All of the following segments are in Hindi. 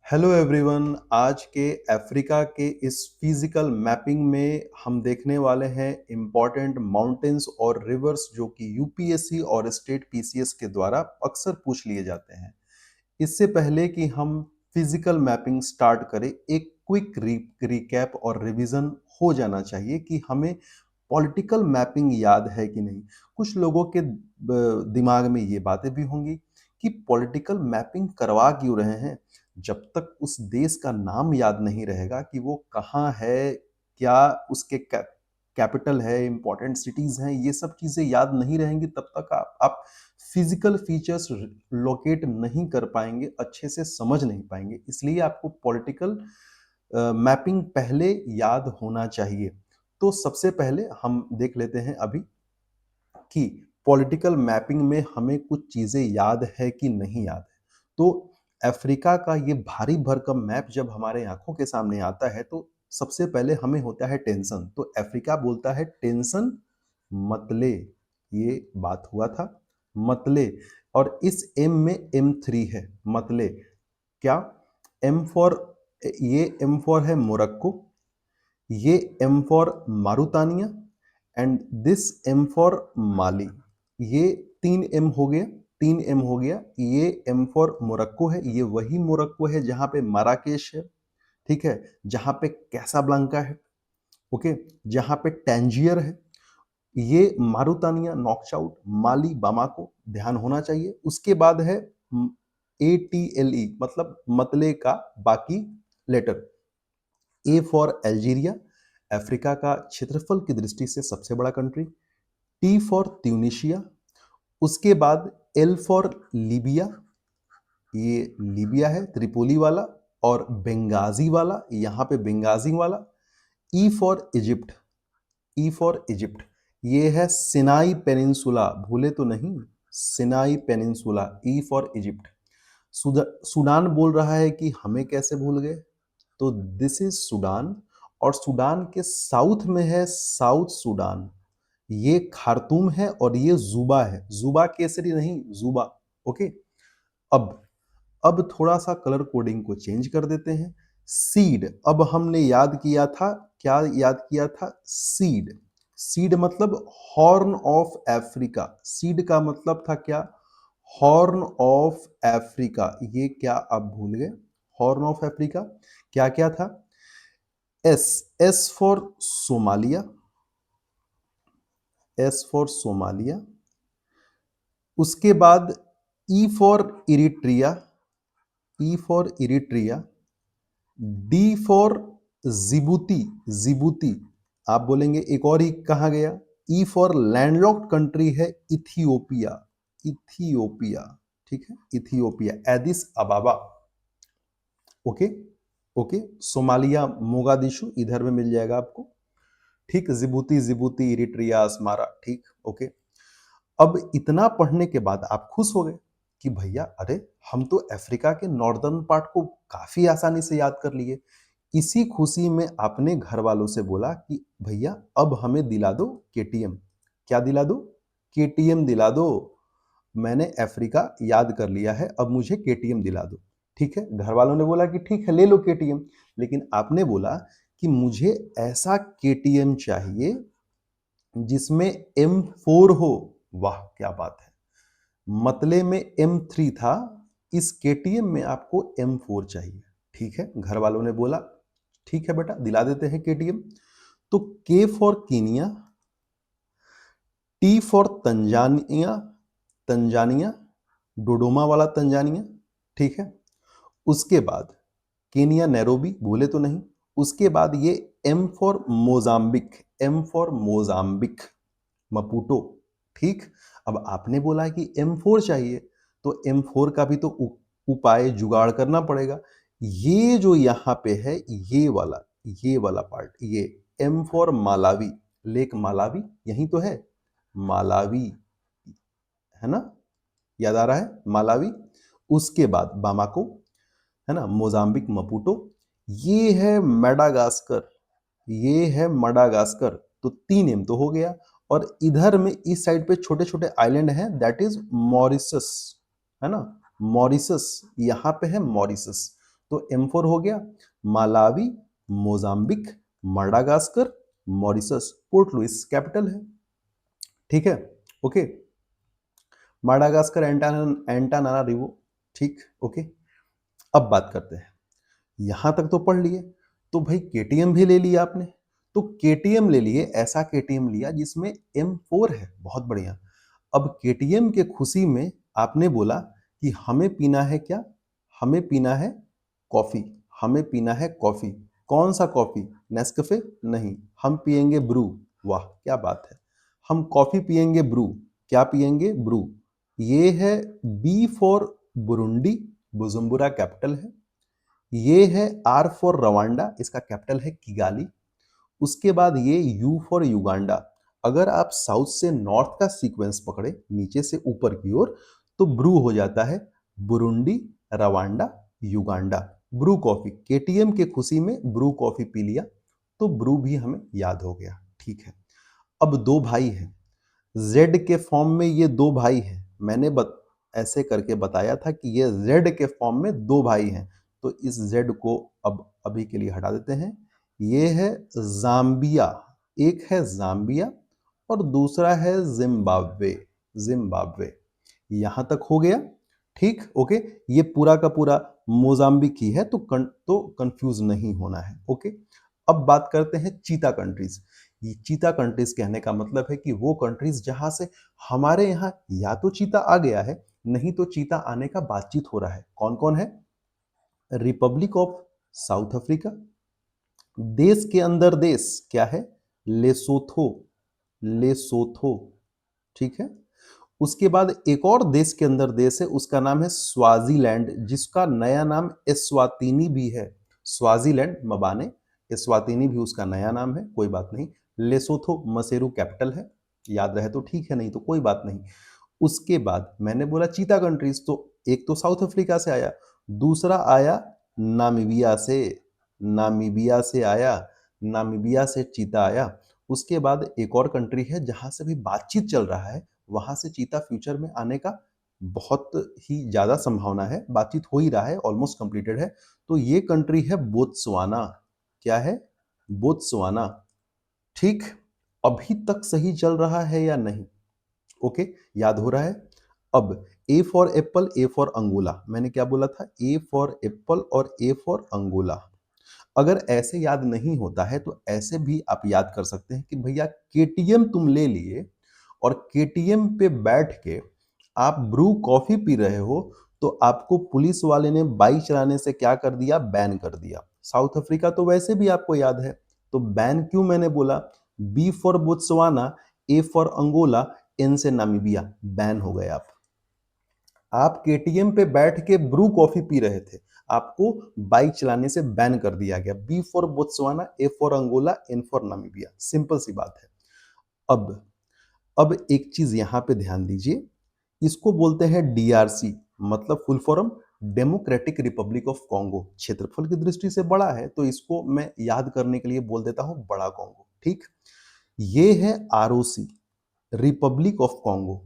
Hello everyone. आज के अफ्रीका के इस फिजिकल मैपिंग में हम देखने वाले हैं इम्पॉर्टेंट माउंटेन्स और रिवर्स जो कि यूपीएससी और स्टेट पीसीएस के द्वारा अक्सर पूछ लिए जाते हैं। इससे पहले कि हम फिजिकल मैपिंग स्टार्ट करें, एक क्विक रिकैप और रिवीजन हो जाना चाहिए कि हमें पॉलिटिकल मैपिंग याद है कि नहीं। कुछ लोगों के दिमाग में ये बातें भी होंगी कि पॉलिटिकल मैपिंग करवा क्यों रहे हैं जब तक उस देश का नाम याद नहीं रहेगा कि वो कहाँ है, क्या उसके कैपिटल है, इंपॉर्टेंट सिटीज हैं, ये सब चीजें याद नहीं रहेंगी तब तक आप फिजिकल फीचर्स लोकेट नहीं कर पाएंगे, अच्छे से समझ नहीं पाएंगे। इसलिए आपको पॉलिटिकल मैपिंग पहले याद होना चाहिए। तो सबसे पहले हम देख लेते हैं अभी कि पॉलिटिकल मैपिंग में हमें कुछ चीजें याद है कि नहीं याद है। तो अफ्रीका का ये भारी भरकम मैप जब हमारे आंखों के सामने आता है तो सबसे पहले हमें होता है टेंशन। तो अफ्रीका बोलता है टेंशन मतले, ये बात हुआ था मतले। और इस एम में M3 है, मतले क्या, एम फॉर, ये एम फॉर है मोरक्को, ये M for Mauritania and this M for Mali. ये 3 M हो गया, 3 M हो गया। ये एम फॉर मोरक्को है, ये वही मोरक्को है जहां पे माराकेश है, ठीक है, जहां पे कैसाब्लांका है, ओके, जहां पे टैंजियर है। ये मारुतानिया नॉकआउट, माली बामाको, ध्यान होना चाहिए। उसके बाद है ATLE, मतलब मतले का बाकी letter. A for Algeria, Africa का क्षेत्रफल की दृष्टि से सबसे बड़ा कंट्री। T for Tunisia. उसके बाद एल फॉर लीबिया, ये लीबिया है त्रिपोली वाला, और बेंगाजी वाला, यहाँ पे बेंगाजी वाला। E for Egypt, E for Egypt, ये है सिनाई पेनिनसुला, भूले तो नहीं, Sinai peninsula, E for Egypt. Sudan बोल रहा है कि हमें कैसे भूल गए, तो दिस इज सूडान। और सूडान के साउथ में है साउथ सूडान, ये खार्तूम है, और ये जुबा है, जुबा केसरी नहीं, जुबा, ओके। अब अब थोड़ा सा कलर कोडिंग को चेंज कर देते हैं। सीड, अब हमने याद किया था, क्या याद किया था, सीड। सीड मतलब हॉर्न ऑफ अफ्रीका, सीड का मतलब था क्या, हॉर्न ऑफ अफ्रीका। ये क्या आप भूल गए, हॉर्न ऑफ अफ्रीका क्या क्या था। S, S for Somalia, S for Somalia. उसके बाद E for Eritrea, E for Eritrea. D for Djibouti, Djibouti, आप बोलेंगे एक और ही कहाँ गया। ई फॉर लैंडलॉक्ड कंट्री है इथियोपिया, इथियोपिया, ठीक है, Ethiopia, Aedes अबाबा, okay, okay. Somalia Mogadishu इधर में मिल जाएगा आपको, ठीक। जिबूती, जिबूती, इरिट्रिया, अस्मारा, ठीक, ओके। अब इतना पढ़ने के बाद आप खुश हो गए कि भैया अरे हम तो अफ्रीका के नॉर्दर्न पार्ट को काफी आसानी से याद कर लिए। इसी खुशी में आपने घर वालों से बोला कि भैया अब हमें दिला दो केटीएम। क्या दिला दो, केटीएम दिला दो। मैंने अफ्रीका याद कर लिया है, अब मुझे केटीएम दिला दो। ठीक है, घर वालों ने बोला कि ठीक है ले लो केटीएम, लेकिन आपने बोला कि मुझे ऐसा केटीएम चाहिए जिसमें M4 हो। वाह क्या बात है, मतले में M3 था, इस केटीएम में आपको M4 चाहिए। ठीक है, घर वालों ने बोला ठीक है बेटा दिला देते हैं केटीएम। तो K for Kenya, T for Tanzania, Tanzania, Dodoma वाला तंजानिया, ठीक है। उसके बाद केनिया नैरोबी, भूले तो नहीं। उसके बाद ये M for Mozambique, M for Mozambique, Maputo, ठीक। अब आपने बोला कि M4 चाहिए, तो M4 का भी तो उपाय जुगाड़ करना पड़ेगा। ये जो यहाँ पे है ये वाला पार्ट, ये M for Malawi, lake Malawi यही तो है, मालावी, है ना, याद आ रहा है मालावी। उसके बाद बामाको, है ना, मोजाम्बिक मपूटो। ये है मेडागास्कर, ये है मडागास्कर। तो 3M तो हो गया। और इधर में इस साइड पे छोटे छोटे आइलैंड हैं, दैट इज मॉरिशस, है ना, मॉरिशस, यहाँ पे है मॉरिशस। तो M4 हो गया Malawi, Mozambique, Madagascar, Mauritius. Port Louis capital है, ठीक है, ओके। माडागास्कर एंटानारिवो, ठीक, ओके। अब बात करते हैं, यहां तक तो पढ़ लिए, तो भाई केटीएम भी ले लिया आपने, तो केटीएम ले लिए, ऐसा केटीएम लिया जिसमें M4 है, बहुत बढ़िया। अब केटीएम के खुशी में आपने बोला कि हमें पीना है क्या, हमें पीना है कॉफी, हमें पीना है कॉफी। कौन सा कॉफी, नेस्कैफे नहीं, हम पिएंगे ब्रू। वाह क्या बात है, हम कॉफी पिएंगे ब्रू। क्या पिएंगे, ब्रू। ये है B for Burundi, Bujumbura capital है। ये है आर फॉर रवांडा, इसका कैपिटल है किगाली। उसके बाद ये यू फॉर युगांडा। अगर आप साउथ से नॉर्थ का सीक्वेंस पकड़े नीचे से ऊपर की ओर, तो ब्रू हो जाता है Burundi, Rwanda, Uganda. Bru coffee, KTM के खुशी में ब्रू कॉफी पी लिया, तो ब्रू भी हमें याद हो गया, ठीक है। अब दो भाई हैं, जेड के फॉर्म में ये दो भाई हैं। मैंने ऐसे करके बताया था कि ये जेड के फॉर्म में दो भाई हैं, तो इस जेड को अब अभी के लिए हटा देते हैं। ये है जाम्बिया, एक है जाम्बिया और दूसरा है जिम्बाब्वे, जिम्बाब्वे। यहां तक हो गया, ठीक, ओके। ये पूरा का पूरा मोजाम्बिक ही है, तो कंफ्यूज नहीं होना है, ओके। अब बात करते हैं चीता कंट्रीज। ये चीता कंट्रीज कहने का मतलब है कि वो कंट्रीज जहां से हमारे यहाँ या तो चीता आ गया है, नहीं तो चीता आने का बातचीत हो रहा है। कौन कौन है, रिपब्लिक ऑफ साउथ अफ्रीका, देश के अंदर देश क्या है, लेसोथो, लेसोथो, ठीक है। उसके बाद एक और देश के अंदर देश है, उसका नाम है स्वाजीलैंड, जिसका नया नाम एस्वातिनी भी है। स्वाजीलैंड मबाने, एस्वातिनी भी उसका नया नाम है, कोई बात नहीं। लेसोथो मसेरू कैपिटल है, याद रहे तो ठीक है, नहीं तो कोई बात नहीं। उसके बाद मैंने बोला चीता कंट्रीज, तो एक तो साउथ अफ्रीका से आया, दूसरा आया नामीबिया से, नामीबिया से आया, नामीबिया से चीता आया। उसके बाद एक और कंट्री है जहां से भी बातचीत चल रहा है, वहां से चीता फ्यूचर में आने का बहुत ही ज्यादा संभावना है, बातचीत हो ही रहा है, ऑलमोस्ट कंप्लीटेड है। तो ये कंट्री है बोत्सवाना। क्या है, बोत्सवाना, ठीक। अभी तक सही चल रहा है या नहीं, ओके, याद हो रहा है। अब A for apple, A for Angola, मैंने क्या बोला था, ए फॉर एप्पल और ए फॉर अंगोला। अगर ऐसे याद नहीं होता है तो ऐसे भी आप याद कर सकते हैं कि भैया केटीएम तुम ले लिए और केटीएम पे बैठ के आप ब्रू कॉफी पी रहे हो, तो आपको पुलिस वाले ने बाइक चलाने से क्या कर दिया, बैन कर दिया। साउथ अफ्रीका तो वैसे भी आपको याद है, तो बैन क्यों मैंने बोला, B for Botswana, A for Angola, N से नामीबिया, बैन हो गए आप केटीएम पे बैठ के ब्रू कॉफी पी रहे थे, आपको बाइक चलाने से बैन कर दिया गया। B for Botswana, A for Angola, N for Namibia, simple सी बात है। अब अब एक चीज यहां पे ध्यान दीजिए, इसको बोलते हैं डीआरसी, मतलब full form democratic Republic of Congo. क्षेत्रफल की दृष्टि से बड़ा है, तो इसको मैं याद करने के लिए बोल देता हूं बड़ा कॉन्गो, ठीक। ये है आरओसी, रिपब्लिक ऑफ कॉन्गो।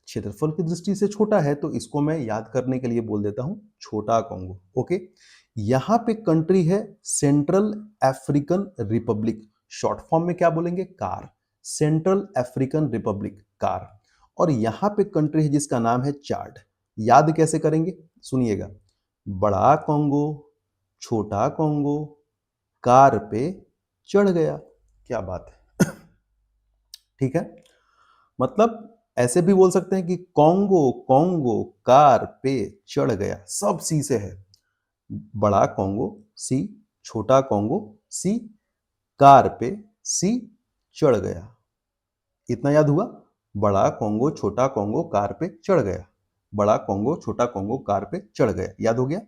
क्षेत्रफल की दृष्टि से छोटा है, तो इसको मैं याद करने के लिए बोल देता हूं छोटा कॉन्गो, ओके। यहां पे कंट्री है central African Republic, short form में क्या बोलेंगे, car, central African Republic, car. और यहां पे कंट्री है जिसका नाम है चाड। याद कैसे करेंगे, सुनिएगा, बड़ा कॉन्गो, छोटा कॉन्गो, कार पे चढ़ गया, क्या बात है, ठीक है। मतलब ऐसे भी बोल सकते हैं कि कॉन्गो, कॉन्गो कार पे चढ़ गया, सब सी से है। बड़ा कॉन्गो सी, छोटा कॉन्गो सी, कार पे सी, चढ़ गया। इतना याद हुआ, बड़ा कॉन्गो छोटा कॉन्गो कार पे चढ़ गया, बड़ा कॉन्गो छोटा कॉन्गो कार पे चढ़ गया, याद हो गया।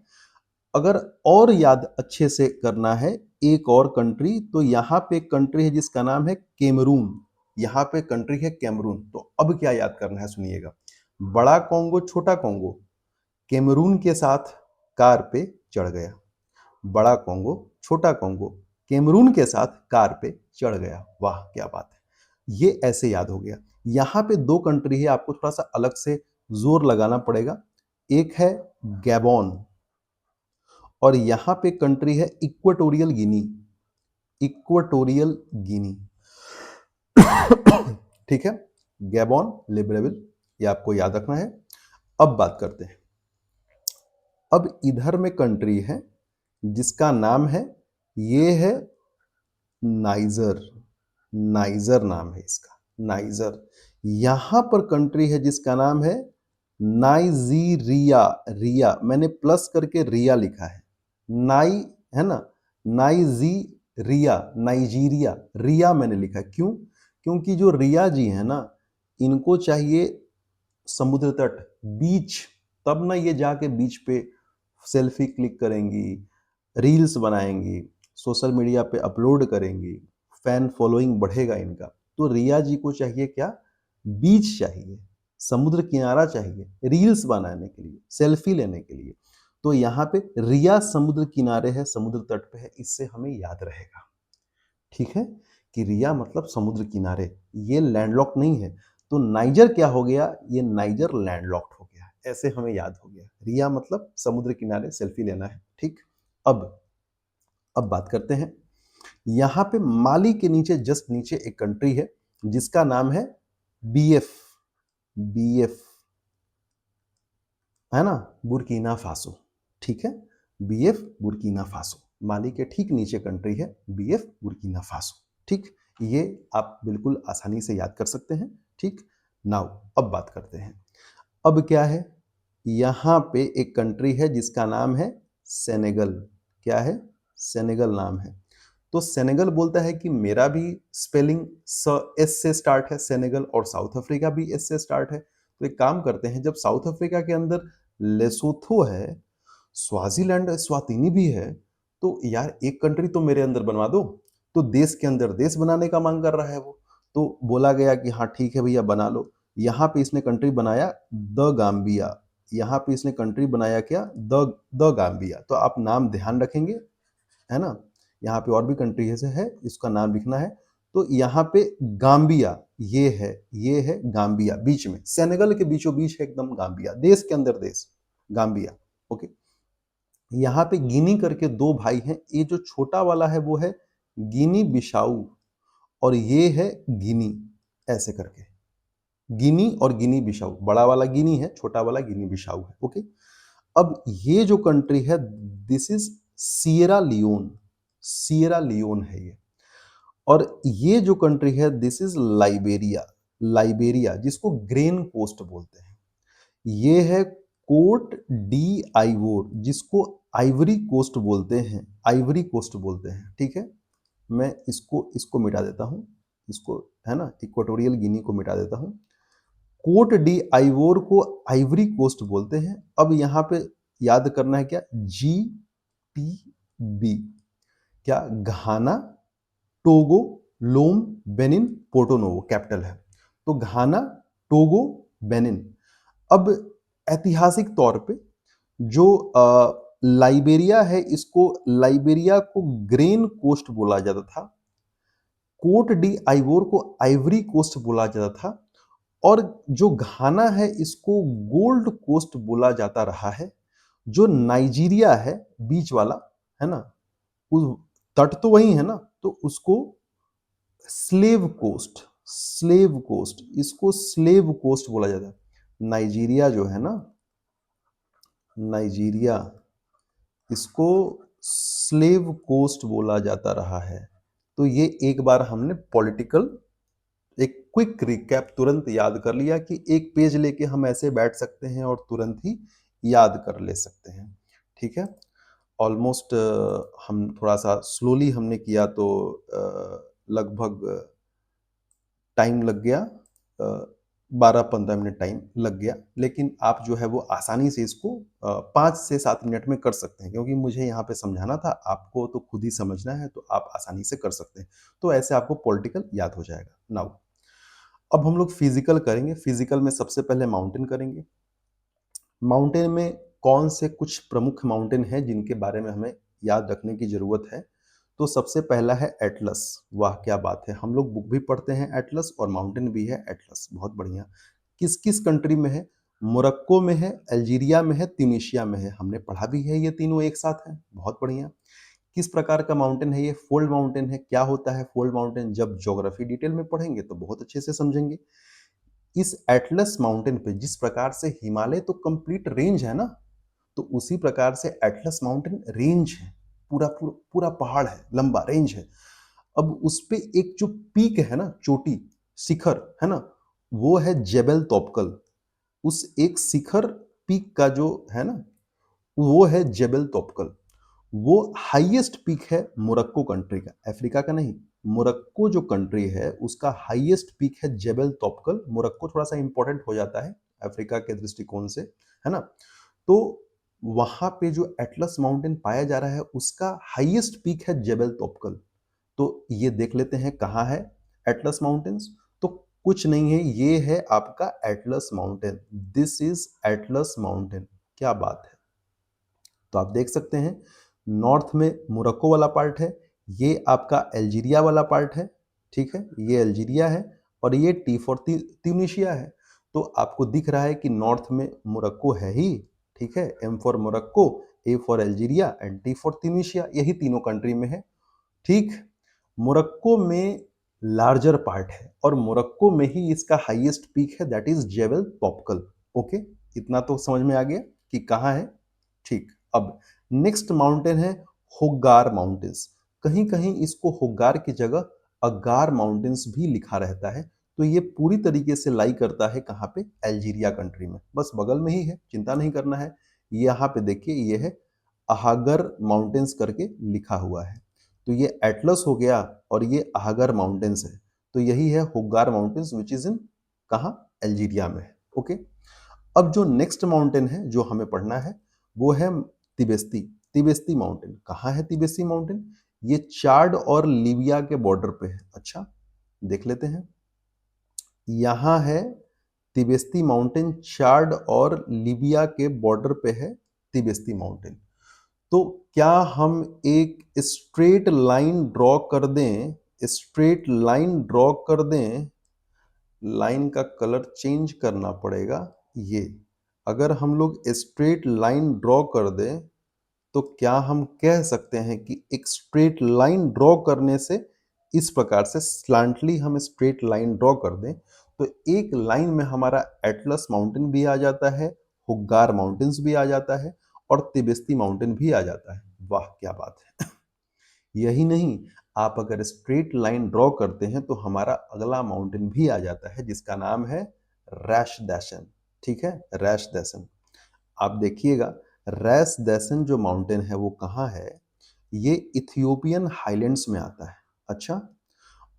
अगर और याद अच्छे से करना है एक और कंट्री, तो यहाँ पे कंट्री है जिसका नाम है कैमरून। यहाँ पे कंट्री है कैमरून। तो अब क्या याद करना है, सुनिएगा, बड़ा कॉन्गो छोटा कॉन्गो कैमरून के साथ कार पे चढ़ गया, बड़ा कॉन्गो छोटा कॉन्गो कैमरून के साथ कार पे चढ़ गया। वाह क्या बात है, ये ऐसे याद हो गया। यहाँ पे दो कंट्री है, आपको थोड़ा सा अलग से जोर लगाना पड़ेगा। एक है गैबोन और यहाँ पे कंट्री है इक्वेटोरियल गिनी, इक्वेटोरियल गिनी। ठीक है, गैबोन, लिब्रेविल, ये आपको याद रखना है। अब बात करते हैं, अब इधर में कंट्री है जिसका नाम है, ये है नाइजर, नाइजर नाम है इसका, नाइजर। यहां पर कंट्री है जिसका नाम है नाइजीरिया, रिया मैंने प्लस करके रिया लिखा है, नाई है ना, नाइजीरिया, नाइजीरिया, रिया मैंने लिखा, क्यों? क्योंकि जो रिया जी है ना, इनको चाहिए समुद्र तट, बीच, तब ना ये जाके बीच पे सेल्फी क्लिक करेंगी, रील्स बनाएंगी, सोशल मीडिया पे अपलोड करेंगी, फैन फॉलोइंग बढ़ेगा इनका। तो रिया जी को चाहिए क्या? बीच चाहिए, समुद्र किनारा चाहिए, रील्स बनाने के लिए, सेल्फी लेने के लिए। तो यहाँ पे रिया समुद्र किनारे है, समुद्र तट पे है, इससे हमें याद रहेगा। ठीक है, कि रिया मतलब समुद्र किनारे, ये लैंडलॉक नहीं है। तो नाइजर क्या हो गया? ये नाइजर लैंडलॉक्ड हो गया, ऐसे हमें याद हो गया। रिया मतलब समुद्र किनारे सेल्फी लेना है। ठीक, अब बात करते हैं, यहां पे माली के नीचे, जस्ट नीचे एक कंट्री है जिसका नाम है बीएफ, बीएफ है ना, बुर्किना फासो। ठीक है, बीएफ बुर्किना फासो, माली के ठीक नीचे कंट्री है बीएफ बुर्किना फासो। ठीक, ये आप बिल्कुल आसानी से याद कर सकते हैं। ठीक, नाउ अब बात करते हैं, अब क्या है, यहां पे एक कंट्री है जिसका नाम है सेनेगल। क्या है? सेनेगल नाम है। तो सेनेगल बोलता है कि मेरा भी स्पेलिंग एस से स्टार्ट है, सेनेगल, और साउथ अफ्रीका भी एस से स्टार्ट है। तो एक काम करते हैं, जब साउथ अफ्रीका के अंदर लेसोथो है, स्वाजीलैंड, स्वातिनी भी है, तो यार एक कंट्री तो मेरे अंदर बनवा दो। तो देश के अंदर देश बनाने का मांग कर रहा है वो, तो बोला गया कि हाँ ठीक है भैया बना लो। यहाँ पे इसने कंट्री बनाया द गाम्बिया, यहाँ पे इसने कंट्री बनाया क्या? The Gambia. तो आप नाम ध्यान रखेंगे, है ना, यहाँ पे और भी कंट्री है, इसका नाम लिखना है। तो यहाँ पे गाम्बिया, ये है गाम्बिया, बीच में, सेनेगल के बीचों बीच है एकदम गाम्बिया, देश के अंदर देश, गाम्बिया। ओके, यहाँ पे गिनी करके दो भाई हैं, ये जो छोटा वाला है वो है गिनी बिशाऊ, और ये है गिनी, ऐसे करके, गिनी और गिनी बिशाऊ, बड़ा वाला गिनी है, छोटा वाला गिनी बिशाऊ है। ओके, अब ये जो कंट्री है, this is Sierra Leone, Sierra Leone है ये। और ये जो कंट्री है, दिस इज लाइबेरिया, लाइबेरिया जिसको ग्रेन कोस्ट बोलते हैं। ये है कोट डी आइवोर, जिसको आइवरी कोस्ट बोलते हैं, आइवरी कोस्ट बोलते हैं। ठीक है, मैं इसको इसको मिटा देता हूं, इसको, है ना, इक्वेटोरियल गिनी को मिटा देता हूं। कोट डी आइवोर को आइवरी कोस्ट बोलते हैं। अब यहाँ पे याद करना है क्या? जी टी बी, क्या? घाना, टोगो, लोम, बेनिन, पोर्टोनोवो कैपिटल है। तो घाना, टोगो, बेनिन। अब ऐतिहासिक तौर पे जो लाइबेरिया है, इसको, लाइबेरिया को ग्रेन कोस्ट बोला जाता था, कोट डी आइवोर को आइवरी कोस्ट बोला जाता था, और जो घाना है इसको गोल्ड कोस्ट बोला जाता रहा है। जो नाइजीरिया है बीच वाला, है ना, उस तट तो वही है ना, तो उसको स्लेव कोस्ट, स्लेव कोस्ट, इसको स्लेव कोस्ट बोला जाता है। नाइजीरिया जो है ना, नाइजीरिया, इसको स्लेव कोस्ट बोला जाता रहा है। तो ये एक बार हमने पॉलिटिकल, एक क्विक रिकैप तुरंत याद कर लिया कि एक पेज लेके हम ऐसे बैठ सकते हैं और तुरंत ही याद कर ले सकते हैं। ठीक है, ऑलमोस्ट हम थोड़ा सा स्लोली हमने किया, तो लगभग टाइम लग गया, 12-15 मिनट टाइम लग गया, लेकिन आप जो है वो आसानी से इसको 5 से 7 मिनट में कर सकते हैं, क्योंकि मुझे यहाँ पे समझाना था, आपको तो खुद ही समझना है, तो आप आसानी से कर सकते हैं। तो ऐसे आपको पॉलिटिकल याद हो जाएगा। नाउ अब हम लोग फिजिकल करेंगे। फिजिकल में सबसे पहले माउंटेन करेंगे। माउंटेन में कौन से कुछ प्रमुख माउंटेन हैं जिनके बारे में हमें याद रखने की जरूरत है? तो सबसे पहला है एटलस। वाह क्या बात है, हम लोग बुक भी पढ़ते हैं एटलस और माउंटेन भी है एटलस, बहुत बढ़िया। किस किस कंट्री में है? मोरक्को में है, अल्जीरिया में है, ट्यूनीशिया में है। हमने पढ़ा भी है ये तीनों एक साथ हैं। बहुत बढ़िया। किस प्रकार का माउंटेन है ये? फोल्ड माउंटेन है। क्या होता है फोल्ड माउंटेन? जब ज्योग्राफी डिटेल में पढ़ेंगे तो बहुत अच्छे से समझेंगे। इस एटलस माउंटेन पे जिस प्रकार से हिमालय तो कंप्लीट रेंज है ना, तो उसी प्रकार से एटलस माउंटेन रेंज है। पूरा पहाड़ है, लंबा रेंज है। अब उस पे एक जो पीक है ना, चोटी, शिखर है ना, वो है जेबल तोपकल। उस एक शिखर पीक का जो है ना, वो है जेबल तोपकल। वो हाईएस्ट पीक है मोरक्को कंट्री का, अफ्रीका का नहीं। मोरक्को जो कंट्री है उसका हाईएस्ट पीक है जेबल तोपकल। मोरक्को थोड़ा सा इंपॉर्टेंट हो जाता है अफ्रीका के दृष्टिकोण से, है ना। तो वहां पे जो एटलस माउंटेन पाया जा रहा है उसका हाईएस्ट पीक है जेबल तोपकल। तो ये देख लेते हैं कहाँ है एटलस माउंटेन्स। तो कुछ नहीं है, ये है आपका Atlas mountain. This is Atlas mountain. क्या बात है। तो आप देख सकते हैं नॉर्थ में मोरक्को वाला पार्ट है, ये आपका अल्जीरिया वाला पार्ट है। ठीक है, ये अल्जीरिया है और ये टी फॉर ट्यूनीशिया है। तो आपको दिख रहा है कि नॉर्थ में मोरक्को है ही। ठीक है, M for Morocco, A for Algeria and T for Tunisia, यही तीनों कंट्री में है। ठीक, मोरक्को में लार्जर पार्ट है और मोरक्को में ही इसका हाईएस्ट पीक है, दैट इज जेबल तोपकल। ओके, इतना तो समझ में आ गया कि कहाँ है। ठीक, अब नेक्स्ट माउंटेन है होगार माउंटेन्स। कहीं कहीं इसको होगार की जगह अगार माउंटेन्स भी लिखा रहता है। तो ये पूरी तरीके से लाई करता है कहाँ पे? अल्जीरिया कंट्री में, बस बगल में ही है, चिंता नहीं करना है। यहाँ पे देखिए ये है अहागर माउंटेन्स करके लिखा हुआ है। तो ये एटलस हो गया और ये अहागर माउंटेन्स है। तो यही है होगार माउंटेन्स विच इज इन कहाँ? अल्जीरिया में है। ओके, अब जो नेक्स्ट माउंटेन है जो हमें पढ़ना है वो है तिबेस्ती। तिबेस्ती माउंटेन कहाँ है? तिबेस्ती माउंटेन ये चाड और लीबिया के बॉर्डर पे है। अच्छा, देख लेते हैं। यहाँ है तिबेस्ती माउंटेन, चाड और लीबिया के बॉर्डर पे है तिबेस्ती माउंटेन। तो क्या हम एक स्ट्रेट लाइन ड्रॉ कर दें? स्ट्रेट लाइन ड्रॉ कर दें, लाइन का कलर चेंज करना पड़ेगा। ये अगर हम लोग स्ट्रेट लाइन ड्रॉ कर दें तो क्या हम कह सकते हैं कि एक स्ट्रेट लाइन ड्रॉ करने से, इस प्रकार से स्लांटली हम स्ट्रेट लाइन ड्रॉ कर दें तो एक लाइन में हमारा एटलस माउंटेन भी आ जाता है, हुग्गार माउंटेन्स भी आ जाता है और तिबेस्ती माउंटेन भी आ जाता है। वाह क्या बात है। यही नहीं, आप अगर स्ट्रेट लाइन ड्रॉ करते हैं तो हमारा अगला माउंटेन भी आ जाता है जिसका नाम है रैश दैशन। ठीक है, रैश दैशन। आप देखिएगा रैश दैसन जो माउंटेन है वो कहाँ है? ये इथियोपियन हाइलैंड्स में आता है। अच्छा,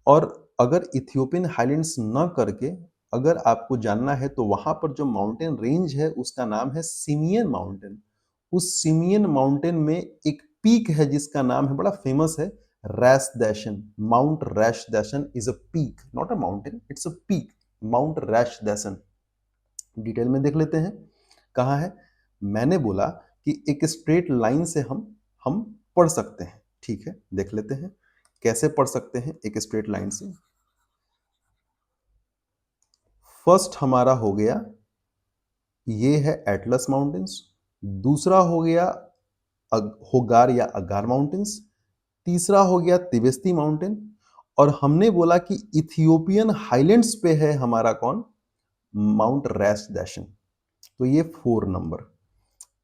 और अगर इथियोपियन हाइलैंड्स न करके अगर आपको जानना है तो वहां पर जो माउंटेन रेंज है उसका नाम है सिमियन माउंटेन। उस सिमियन माउंटेन में एक पीक है जिसका नाम है, बड़ा फेमस है, Ras Dashen. Mount Ras Dashen is a peak, not a mountain, it's a peak, Mount Ras Dashen. Detail में देख लेते हैं कहाँ है। मैंने बोला कि एक स्ट्रेट लाइन से हम पढ़ सकते हैं। ठीक है, देख लेते हैं कैसे पढ़ सकते हैं एक स्ट्रेट लाइन से। फर्स्ट हमारा हो गया ये है एटलस माउंटेन्स, दूसरा हो गया होगार या अगार माउंटेन्स, तीसरा हो गया तिबेस्ती माउंटेन और हमने बोला कि इथियोपियन हाइलैंड्स पे है हमारा कौन? Mount Ras Dashen. तो ये 4 नंबर।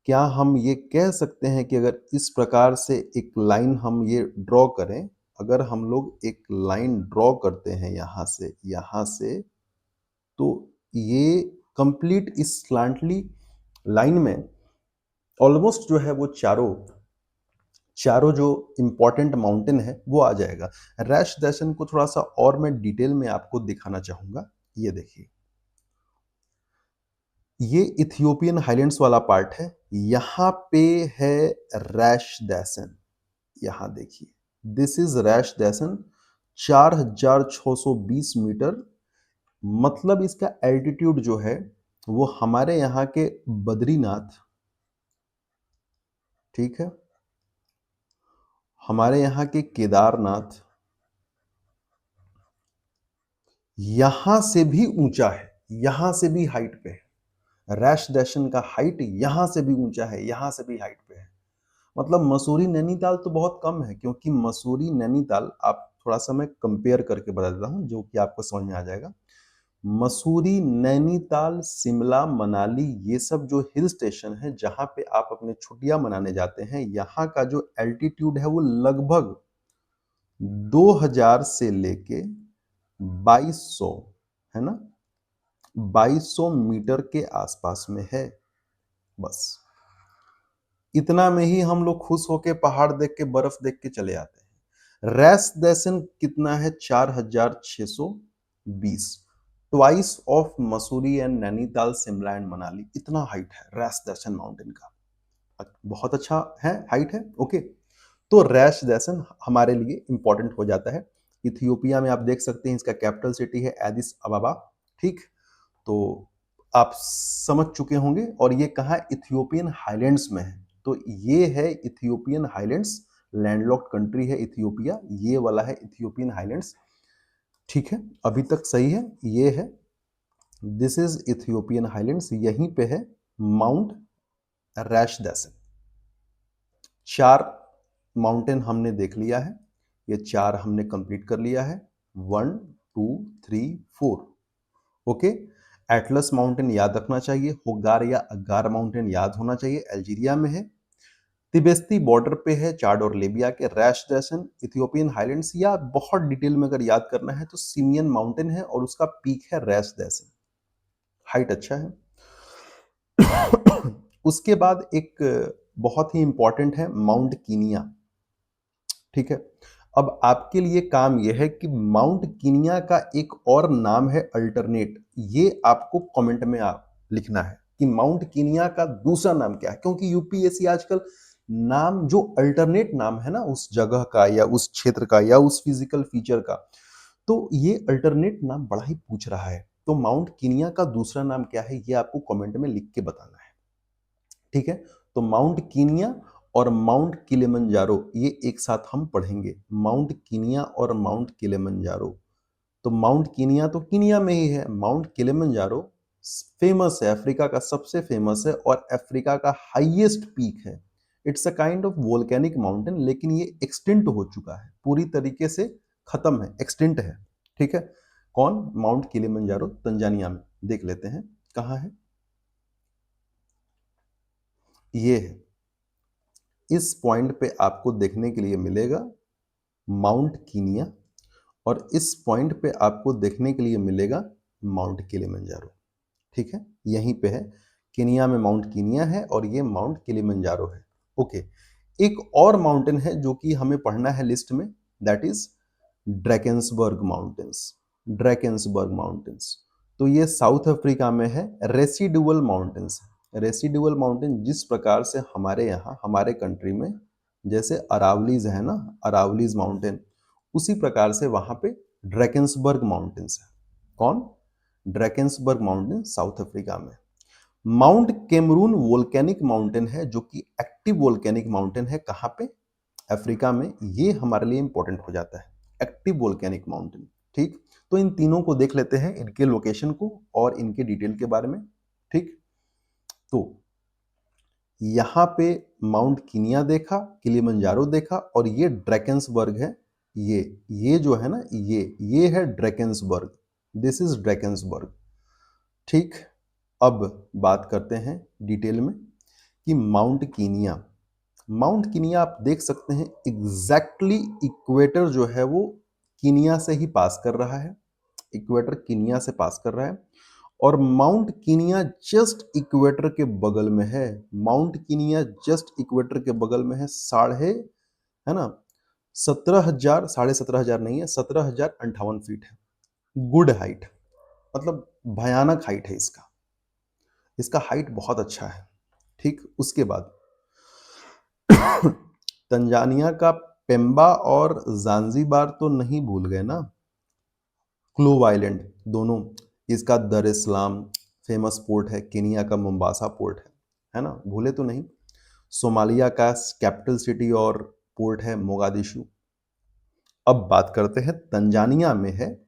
क्या हम ये कह सकते हैं कि अगर इस प्रकार से एक लाइन हम ये ड्रॉ करें, अगर हम लोग एक लाइन ड्रॉ करते हैं यहाँ से, तो ये कंप्लीट इस स्लांटली लाइन में ऑलमोस्ट जो है वो चारों चारों जो इंपॉर्टेंट माउंटेन है वो आ जाएगा। रैश दर्शन को थोड़ा सा और मैं डिटेल में आपको दिखाना चाहूंगा। ये देखिए, ये इथियोपियन हाइलैंड्स वाला पार्ट है, यहाँ पे है रैश दैसन। यहाँ देखिए, दिस इज रैश दैसन, 4620 मीटर। मतलब इसका एल्टीट्यूड जो है वो हमारे यहाँ के बद्रीनाथ, ठीक है, हमारे यहाँ के केदारनाथ, यहां से भी ऊंचा है, यहां से भी हाइट पे है। रैश दैशन का हाइट यहां से भी ऊंचा है, यहां से भी हाइट पे है। मतलब मसूरी नैनीताल तो बहुत कम है, क्योंकि मसूरी नैनीताल, आप थोड़ा सा मैं कंपेयर करके बता देता हूं जो कि आपको समझ में आ जाएगा। मसूरी, नैनीताल, शिमला, मनाली, ये सब जो हिल स्टेशन है जहां पे आप अपने छुट्टियां मनाने जाते हैं, यहाँ का जो एल्टीट्यूड है वो लगभग 2000 से लेके 2200, है ना, 2200 मीटर के आसपास में है। बस इतना में ही हम लोग खुश होके पहाड़ देख के, बर्फ देख के चले आते हैं। रैस दैसन कितना है? 4620, twice of Mussoorie and Nainital, Shimla and Manali. इतना हाइट है रैस दैसन माउंटेन का। बहुत अच्छा है, हाइट है। ओके, तो रैश दैसन हमारे लिए इंपॉर्टेंट हो जाता है। इथियोपिया में आप देख सकते हैं, इसका कैपिटल सिटी है एडिस अबाबा। ठीक, तो आप समझ चुके होंगे। और ये कहाँ? इथियोपियन हाईलैंड्स में है। तो ये है इथियोपियन हाईलैंड्स, लैंडलॉक्ड कंट्री है इथियोपिया, ये वाला है इथियोपियन हाईलैंड्स। ठीक है, अभी तक सही है। ये है, दिस इज इथियोपियन हाईलैंड्स, यहीं पे है माउंट रैश दैसन। चार माउंटेन हमने देख लिया है, ये चार हमने कंप्लीट कर लिया है। 1 2 3 4। ओके, एटलस माउंटेन याद रखना चाहिए, होगार या अगार माउंटेन याद होना चाहिए, अल्जीरिया में है। तिबेस्ती बॉर्डर पे है चाड और लीबिया के। रैश दैसन, इथियोपियन हाईलैंड्स, या बहुत डिटेल में अगर याद करना है तो सिमियन माउंटेन है और उसका पीक है रैश दैसन। हाइट अच्छा है। उसके बाद एक बहुत ही इंपॉर्टेंट है माउंट कीनिया। ठीक है, अब आपके लिए काम यह है कि माउंट कीनिया का एक और नाम है अल्टरनेट, ये आपको कमेंट में आप लिखना है कि माउंट कीनिया का दूसरा नाम क्या है। क्योंकि यूपीएससी आजकल नाम जो अल्टरनेट नाम है ना उस जगह का या उस क्षेत्र का या उस फिजिकल फीचर का, तो ये अल्टरनेट नाम बड़ा ही पूछ रहा है। तो माउंट कीनिया का दूसरा नाम क्या है, ये आपको कमेंट में लिख के बताना है। ठीक है, तो माउंट कीनिया और माउंट किलिमंजारो ये एक साथ हम पढ़ेंगे, माउंट कीनिया और माउंट किलिमंजारो। तो माउंट कीनिया तो कीनिया में ही है, माउंट किलिमंजारो फेमस है, अफ्रीका का सबसे फेमस है और अफ्रीका का हाईएस्ट पीक है। It's a kind of volcanic mountain, लेकिन ये एक्सटिंक्ट हो चुका है, पूरी तरीके से खत्म है, एक्सटिंक्ट है। ठीक है, कौन? माउंट किलिमंजारो, तंजानिया में। देख लेते हैं कहाँ है। ये है, इस पॉइंट पे आपको देखने के लिए मिलेगा माउंट कीनिया, और इस पॉइंट पे आपको देखने के लिए मिलेगा माउंट किलिमंजारो। ठीक है, यहीं पे है, केनिया में माउंट कीनिया है और ये माउंट किलिमंजारो है। ओके, एक और माउंटेन है जो कि हमें पढ़ना है लिस्ट में, that is Drakensberg mountains. Drakensberg mountains, तो ये साउथ अफ्रीका में है, रेसिडुअल माउंटेन्स। रेसिडुअल माउंटेन जिस प्रकार से हमारे यहाँ, हमारे कंट्री में जैसे अरावलीज है ना, अरावलीज माउंटेन, उसी प्रकार से वहां पे ड्रैकेंसबर्ग माउंटेन्स है। कौन? ड्रैकेंसबर्ग माउंटेन, साउथ अफ्रीका में। माउंट केमरून वोल्केनिक माउंटेन है जो कि एक्टिव वोल्केनिक माउंटेन है। कहाँ पे? अफ्रीका में। ये हमारे लिए इंपॉर्टेंट हो जाता है, एक्टिव वोल्केनिक माउंटेन। ठीक, तो इन तीनों को देख लेते हैं, इनके लोकेशन को और इनके डिटेल के बारे में। ठीक, तो यहाँ पे माउंट कीनिया देखा, किलिमंजारो देखा, और ये ड्रैकेंसबर्ग है। ये जो है ना, ये है ड्रैकेंसबर्ग, दिस इज ड्रैकेंसबर्ग। ठीक, अब बात करते हैं डिटेल में कि माउंट कीनिया। माउंट कीनिया आप देख सकते हैं एग्जैक्टली इक्वेटर जो है वो कीनिया से ही पास कर रहा है, इक्वेटर कीनिया से पास कर रहा है। और माउंट कीनिया जस्ट इक्वेटर के बगल में है, माउंट कीनिया जस्ट इक्वेटर के बगल में है। साढ़े, है ना, 17,000, 17,500 नहीं है, 17,058 फीट है। गुड हाइट, मतलब भयानक हाइट है इसका, इसका हाइट बहुत अच्छा है। ठीक, उसके बाद तंजानिया का पेम्बा और जांजीबार तो नहीं भूल गए ना, क्लोव आइलैंड दोनों। इसका दर इस्लाम फेमस पोर्ट है, केनिया का मोम्बासा पोर्ट है ना, भूले तो नहीं। सोमालिया का कैपिटल सिटी और पोर्ट है मोगादिशु। अब बात करते हैं तंजानिया में है,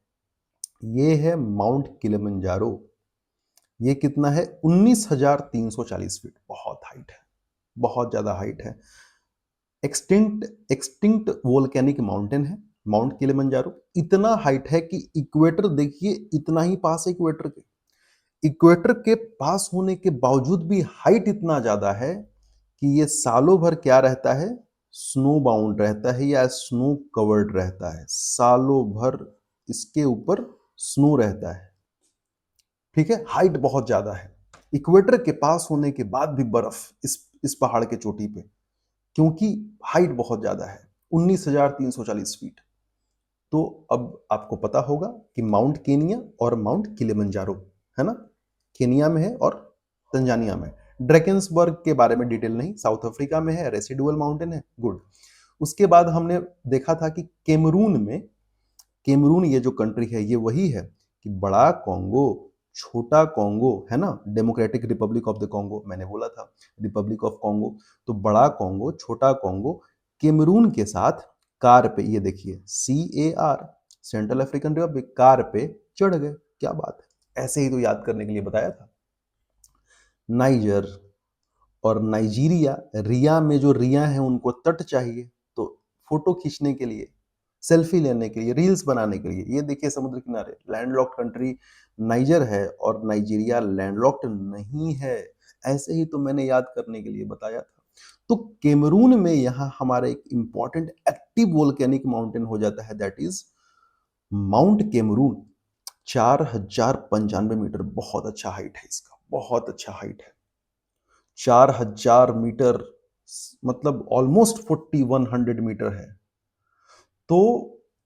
ये है माउंट किलिमंजारो। ये कितना है? 19,340 फीट। बहुत हाइट है, बहुत ज़्यादा हाइट है। एक्सटिंक्ट एक्सटिंक्ट वोल्केनिक माउंटेन है माउंट किलिमंजारो। इतना हाइट है कि इक्वेटर देखिए, इतना ही पास है इक्वेटर के। इक्वेटर के पास होने के बावजूद भी हाइट इतना ज्यादा है कि ये सालों भर क्या रहता है? स्नो बाउंड रहता है या स्नो कवर्ड रहता है। सालों भर इसके ऊपर स्नो रहता है। ठीक है, हाइट बहुत ज्यादा है। इक्वेटर के पास होने के बाद भी बर्फ इस पहाड़ के चोटी पे, क्योंकि हाइट बहुत ज्यादा है, 19,340 फीट। तो अब आपको पता होगा कि माउंट केनिया और माउंट किलिमंजारो, है ना, केनिया में है और तंजानिया में। ड्रैकेंसबर्ग के बारे में डिटेल नहीं, साउथ अफ्रीका में है, रेसिडुअल माउंटेन है, गुड। उसके बाद हमने देखा था कि केमरून में, केमरून ये जो कंट्री है ये वही है कि बड़ा कॉन्गो, छोटा कॉन्गो, है ना, democratic Republic of the Congo, मैंने बोला था रिपब्लिक ऑफ कॉन्गो। तो बड़ा कॉन्गो, छोटा कॉन्गो, केमरून के साथ कार पे, ये देखिए CAR, central African Republic, car पे चढ़ गए। क्या बात है, ऐसे ही तो याद करने के लिए बताया था। नाइजर और नाइजीरिया, रिया में जो रिया है उनको तट चाहिए, तो फोटो खींचने के लिए, सेल्फी लेने के लिए, रील्स बनाने के लिए, ये देखिए समुद्र किनारे लैंडलॉक्ड कंट्री नाइजर है और नाइजीरिया लैंडलॉक्ड नहीं है। ऐसे ही तो मैंने याद करने के लिए बताया था। तो केमरून में यहाँ हमारा एक इंपॉर्टेंट एक्टिव वोल्केनिक माउंटेन हो जाता है, that is mount Cameroon. 4,095 metre, बहुत अच्छा हाइट है इसका, बहुत अच्छा हाइट है। 4,000 मीटर मतलब ऑलमोस्ट 4,100 मीटर है। तो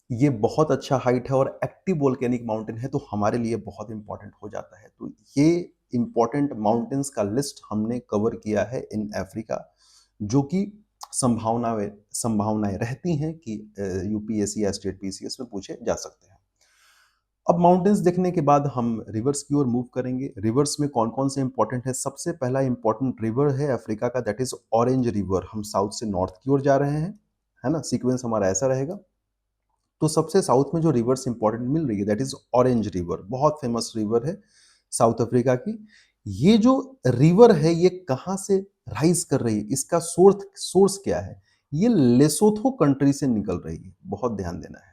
ये बहुत अच्छा हाइट है और एक्टिव वोल्केनिक माउंटेन है, तो हमारे लिए बहुत इंपॉर्टेंट हो जाता है। तो ये इंपॉर्टेंट माउंटेन्स का लिस्ट हमने कवर किया है इन अफ्रीका, जो कि संभावनाएं रहती हैं कि यूपीएससी या स्टेट पीसीएस में पूछे जा सकते हैं। अब माउंटेन्स देखने के बाद हम रिवर्स की ओर मूव करेंगे। रिवर्स में कौन कौन से इंपॉर्टेंट है? सबसे पहला इंपॉर्टेंट रिवर है अफ्रीका का, दैट इज ऑरेंज रिवर। हम साउथ से नॉर्थ की ओर जा रहे हैं, है ना, सीक्वेंस हमारा ऐसा रहेगा। तो सबसे साउथ में जो रिवर्स इंपॉर्टेंट मिल रही है दैट इज ऑरेंज रिवर, बहुत फेमस रिवर है साउथ अफ्रीका की। ये जो रिवर है ये कहाँ से राइज कर रही है, इसका सोर्स क्या है? ये लेसोथो कंट्री से निकल रही है, बहुत ध्यान देना है।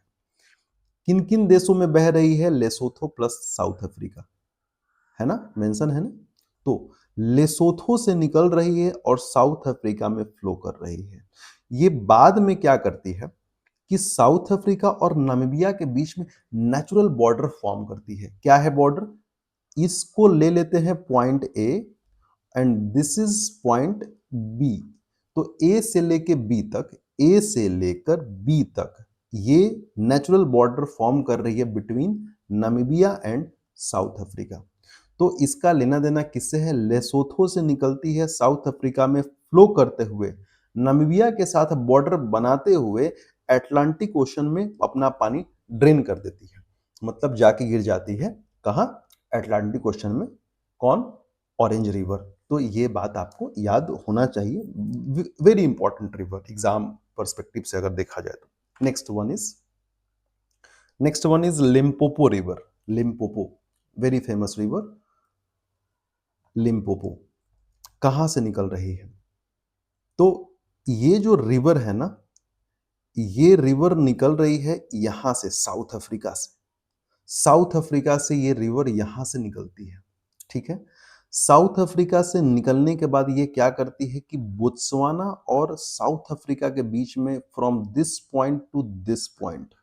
किन किन देशों में बह रही है? लेसोथो प्लस साउथ अफ्रीका, है ना, मेंशन है ना। तो लेसोथो से निकल रही है और साउथ अफ्रीका में फ्लो कर रही है। ये बाद में क्या करती है कि साउथ अफ्रीका और नामीबिया के बीच में नेचुरल बॉर्डर फॉर्म करती है। क्या है बॉर्डर? इसको ले लेते हैं point A and this is point B. तो ए से लेके बी तक, ए से लेकर बी तक ये नेचुरल बॉर्डर फॉर्म कर रही है between Namibia and south Africa. तो इसका लेना देना किससे है? लेसोथो से निकलती है, साउथ अफ्रीका में फ्लो करते हुए नामीबिया के साथ बॉर्डर बनाते हुए अटलांटिक ओशन में अपना पानी ड्रेन कर देती है, मतलब जाके गिर जाती है कहाँ? अटलांटिक ओशन में। कौन? Orange river. तो ये बात आपको याद होना चाहिए, very important river exam perspective से अगर देखा जाए तो। Next one is Limpopo river. Limpopo, very famous river Limpopo. कहां से निकल रही है? तो ये जो रिवर है ना, ये रिवर निकल रही है यहां से, साउथ अफ्रीका से। साउथ अफ्रीका से ये रिवर यहां से निकलती है, ठीक है। साउथ अफ्रीका से निकलने के बाद ये क्या करती है कि बोत्सवाना और साउथ अफ्रीका के बीच में, from this point two this point,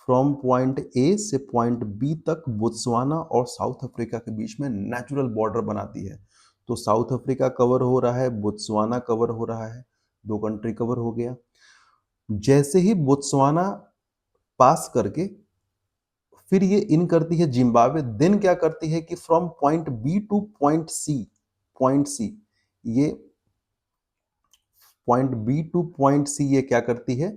from point A से पॉइंट बी तक बोत्सवाना और साउथ अफ्रीका के बीच में नेचुरल बॉर्डर बनाती है। तो साउथ अफ्रीका कवर हो रहा है, बोत्सवाना कवर हो रहा है, दो कंट्री कवर हो गया। जैसे ही बोत्सवाना पास करके फिर ये इन करती है जिम्बाब्वे, देन क्या करती है कि from point B to point C, ये point B to point C ये क्या करती है?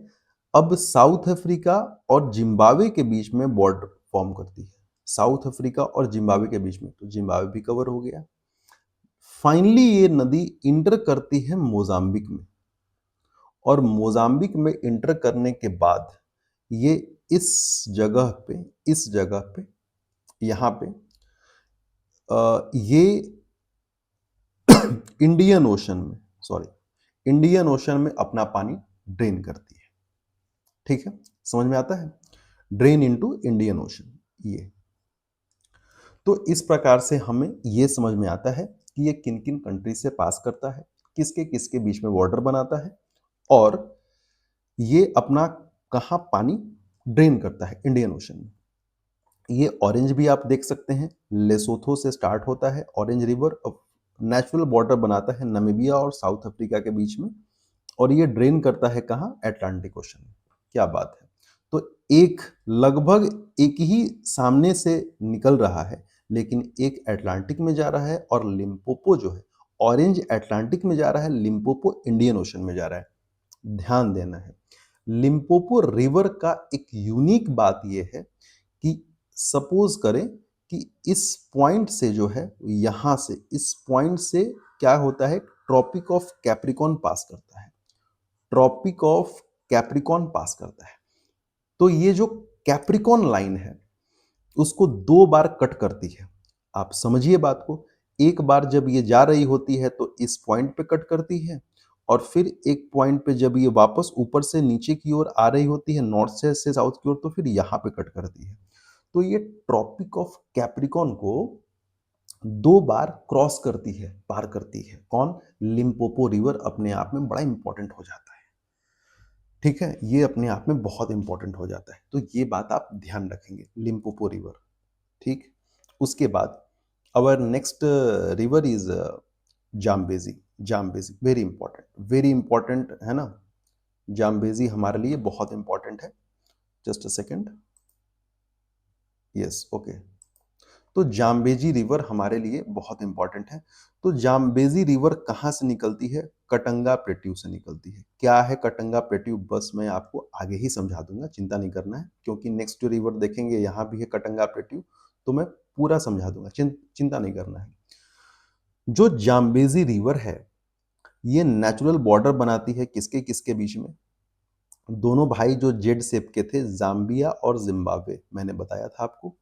अब साउथ अफ्रीका और जिम्बाब्वे के बीच में बॉर्डर फॉर्म करती है, साउथ अफ्रीका और जिम्बाब्वे के बीच में। तो जिम्बाब्वे भी कवर हो गया। फाइनली ये नदी इंटर करती है मोजाम्बिक में, और मोजाम्बिक में इंटर करने के बाद ये इस जगह पे, इस जगह पे, यहाँ पे ये इंडियन ओशन में, सॉरी, इंडियन ओशन में अपना पानी ड्रेन करती है। ठीक है, समझ में आता है? Drain into Indian ocean. ये तो इस प्रकार से हमें ये समझ में आता है कि ये किन किन कंट्री से पास करता है, किसके किसके बीच में बॉर्डर बनाता है, और ये अपना कहाँ पानी ड्रेन करता है इंडियन ओशन में। ये ऑरेंज भी आप देख सकते हैं, लेसोथो से स्टार्ट होता है ऑरेंज रिवर, नेचुरल बॉर्डर बनाता है नामीबिया और साउथ अफ्रीका के बीच में, और ये ड्रेन करता है कहाँ? अटलांटिक ओशन में। क्या बात है! तो एक लगभग एक ही सामने से निकल रहा है, लेकिन एक अटलांटिक में जा रहा है और लिम्पोपो जो है, ऑरेंज अटलांटिक में जा रहा है, लिम्पोपो इंडियन ओशन में जा रहा है। ध्यान देना है, लिम्पोपो रिवर का एक यूनिक बात यह है कि सपोज करें कि इस पॉइंट से जो है, यहां से इस पॉइंट से क्या होता है, ट्रॉपिक ऑफ कैप्रिकॉन पास करता है, ट्रॉपिक ऑफ कैप्रिकॉन पास करता है। तो ये जो कैप्रिकॉन लाइन है उसको दो बार कट करती है। आप समझिए बात को, एक बार जब ये जा रही होती है तो इस पॉइंट पे कट करती है, और फिर एक पॉइंट पे जब ये वापस ऊपर से नीचे की ओर आ रही होती है, नॉर्थ से साउथ की ओर, तो फिर यहाँ पे कट करती है। तो ये ट्रॉपिक ऑफ कैप्रिकॉन को दो बार क्रॉस करती है, पार करती है। कौन? लिम्पोपो रिवर अपने आप में बड़ा इंपॉर्टेंट हो जाता है। ठीक है, ये अपने आप में बहुत इंपॉर्टेंट हो जाता है, तो ये बात आप ध्यान रखेंगे, लिम्पोपो रिवर। ठीक, उसके बाद our next river is Zambezi. Zambezi very important है ना, जाम्बेजी हमारे लिए बहुत इंपॉर्टेंट है। Just a second, yes, okay. तो जाम्बेजी रिवर हमारे लिए बहुत इंपॉर्टेंट है। तो जाम्बेजी रिवर कहाँ से निकलती है? कटंगा प्लेट्यू से निकलती है। क्या है कटंगा प्लेट्यू? बस मैं आपको आगे ही समझा दूंगा, चिंता नहीं करना है, क्योंकि नेक्स्ट जो रिवर देखेंगे यहाँ भी है कटंगा प्लेट्यू, तो मैं पूरा समझा दूंगा, चिंता नहीं करना है। जो जाम्बेजी रिवर है ये नेचुरल बॉर्डर बनाती है किसके किसके बीच में? दोनों भाई जो जेड शेप के थे, जाम्बिया और जिम्बाब्वे, मैंने बताया था आपको।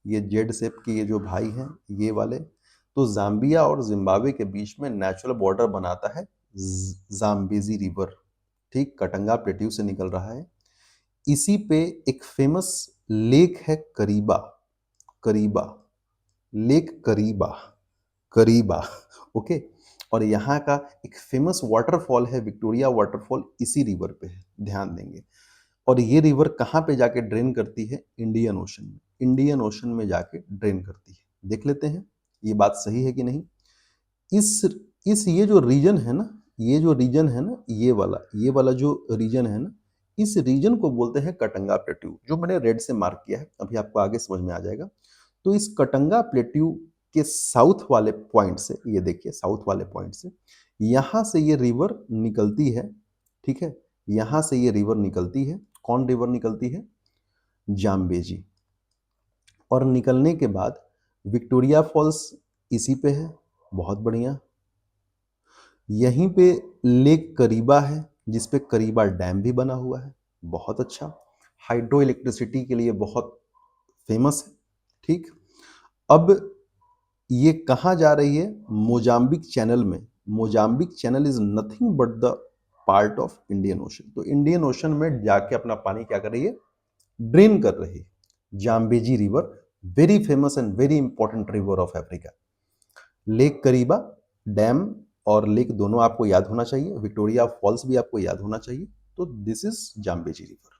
ये जेड शेप के ये जो भाई हैं, ये वाले, तो जाम्बिया और जिम्बाब्वे के बीच में नेचुरल बॉर्डर बनाता है जाम्बेजी रिवर। ठीक, कटंगा प्लेट्यू से निकल रहा है। इसी पे एक फेमस लेक है, करीबा। करीबा लेक, करीबा, करीबा, ओके। और यहाँ का एक फेमस वाटरफॉल है, विक्टोरिया वाटरफॉल, इसी रिवर पे है, ध्यान देंगे। और ये रिवर कहाँ पे जाके ड्रेन करती है? इंडियन ओशन में। इंडियन ओशन में जाके ड्रेन करती है। देख लेते हैं ये बात सही है कि नहीं। इस इस ये जो रीजन है ना, ये जो रीजन है ना, ये वाला जो रीजन है ना, इस रीजन को बोलते हैं कटंगा प्लेट्यू, जो मैंने रेड से मार्क किया है, अभी आपको आगे समझ में आ जाएगा। तो इस कटंगा प्लेट्यू के साउथ वाले पॉइंट से, ये देखिए साउथ वाले पॉइंट से, यहां से ये रिवर निकलती है। ठीक है, यहां से ये रिवर निकलती है। कौन रिवर निकलती है? जाम्बेजी। और निकलने के बाद विक्टोरिया फॉल्स इसी पे है, बहुत बढ़िया। यहीं पे लेक करीबा है, जिस पे करीबा डैम भी बना हुआ है, बहुत अच्छा, हाइड्रो इलेक्ट्रिसिटी के लिए बहुत फेमस है। ठीक, अब ये कहाँ जा रही है? मोजाम्बिक चैनल में। Mozambique channel is nothing but the part of Indian ocean. तो इंडियन ओशन में जाके अपना पानी क्या कर रही है? ड्रेन कर रही है। Zambezi river, very famous and very important river of Africa. Lake Kariba, dam और लेक दोनों आपको याद होना चाहिए, विक्टोरिया फॉल्स भी आपको याद होना चाहिए। तो this is Zambezi river.